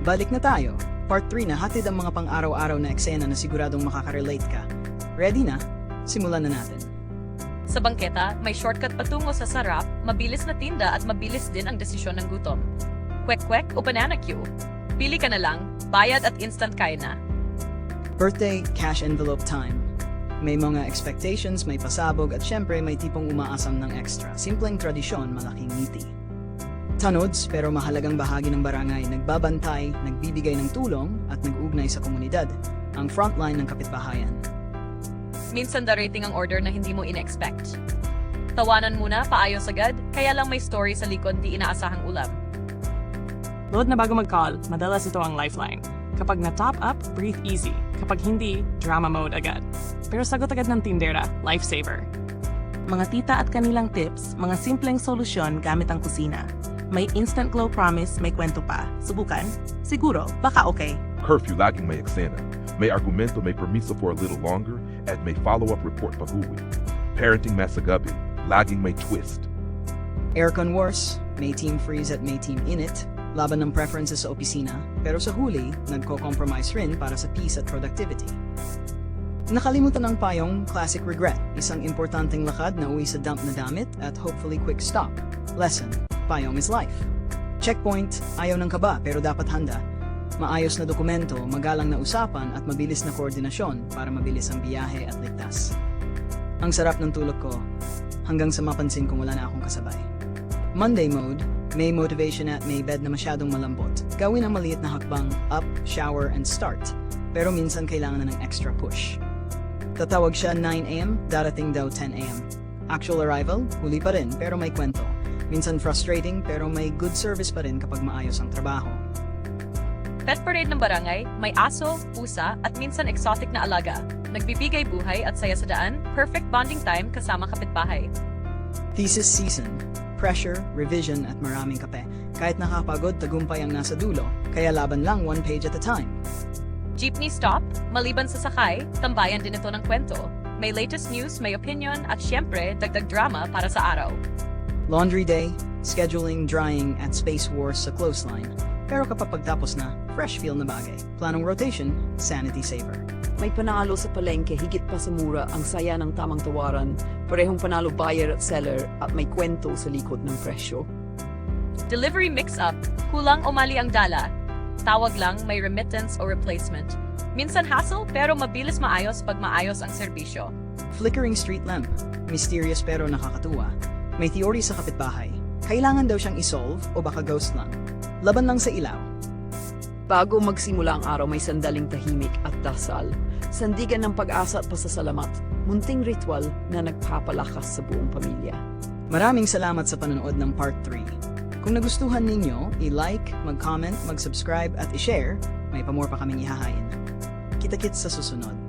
Balik na tayo. Part 3 na hatid ang mga pang-araw-araw na eksena na siguradong makaka-relate ka. Ready na? Simulan na natin. Sa bangketa, may shortcut patungo sa sarap, mabilis na tinda at mabilis din ang desisyon ng gutom. Kwek-kwek o banana queue? Pili ka na lang, bayad at instant kaya na. Birthday, cash envelope time. May mga expectations, may pasabog at syempre may tipong umaasam ng extra. Simpleng tradisyon, malaking ngiti. Tanods pero mahalagang bahagi ng barangay, nagbabantay, nagbibigay ng tulong at nag-ugnay sa komunidad, ang frontline ng kapitbahayan. Minsan darating ang order na hindi mo in-expect. Tawanan muna, paayos agad, kaya lang may story sa likod di inaasahang ulam. Load na bago mag-call, madalas ito ang lifeline. Kapag na-top up, breathe easy. Kapag hindi, drama mode agad. Pero sagot agad ng tindera, lifesaver. Mga tita at kanilang tips, mga simpleng solusyon gamit ang kusina. May instant glow promise, may kwento pa. Subukan? Siguro, baka okay. Curfew laging may eksena. May argumento, may permiso for a little longer, at may follow-up report pag-uwi. Parenting masagabi, laging may twist. Aircon wars, may team freeze at may team init, laban ng preferences sa opisina, pero sa huli, nagko-compromise rin para sa peace at productivity. Nakalimutan ng payong classic regret, isang importanteng lakad na uwi sa dump na damit at hopefully quick stop. Lesson, payong is life. Checkpoint, ayaw ng kaba pero dapat handa. Maayos na dokumento, magalang na usapan at mabilis na koordinasyon para mabilis ang biyahe at ligtas. Ang sarap ng tulog ko, hanggang sa mapansin kong wala na akong kasabay. Monday mode, may motivation at may bed na masyadong malambot. Gawin ang maliit na hakbang, up, shower, and start. Pero minsan kailangan na ng extra push. Tatawag siya 9 AM, darating daw 10 AM. Actual arrival, huli pa rin pero may kwento. Minsan frustrating pero may good service pa rin kapag maayos ang trabaho. Pet parade ng barangay, may aso, pusa, at minsan exotic na alaga. Nagbibigay buhay at saya sa daan, perfect bonding time kasama kapitbahay. Thesis season, pressure, revision at maraming kape. Kahit nakapagod, tagumpay ang nasa dulo, kaya laban lang one page at a time. Jeepney stop, maliban sa sakay, tambayan din ito ng kwento. May latest news, may opinion, at syempre, dagdag drama para sa araw. Laundry day, scheduling, drying at space wars sa clothesline. Pero kapag pagtapos na, fresh feel na bagay. Planong rotation, sanity saver. May panalo sa palengke, higit pa sa mura, ang saya ng tamang tawaran, parehong panalo buyer at seller, at may kwento sa likod ng presyo. Delivery mix-up, kulang o mali ang dala. Tawag lang, may remittance o replacement. Minsan hassle, pero mabilis maayos pag maayos ang serbisyo. Flickering street lamp, mysterious pero nakakatuwa. May theory sa kapitbahay. Kailangan daw siyang isolve o baka ghost lang. Laban lang sa ilaw. Bago magsimula ang araw, may sandaling tahimik at dasal. Sandigan ng pag-asa at pasasalamat. Munting ritual na nagpapalakas sa buong pamilya. Maraming salamat sa panonood ng Part 3. Kung nagustuhan ninyo, i-like, mag-comment, mag-subscribe at i-share, may pa more pa kaming ihahain. Kita-kits sa susunod.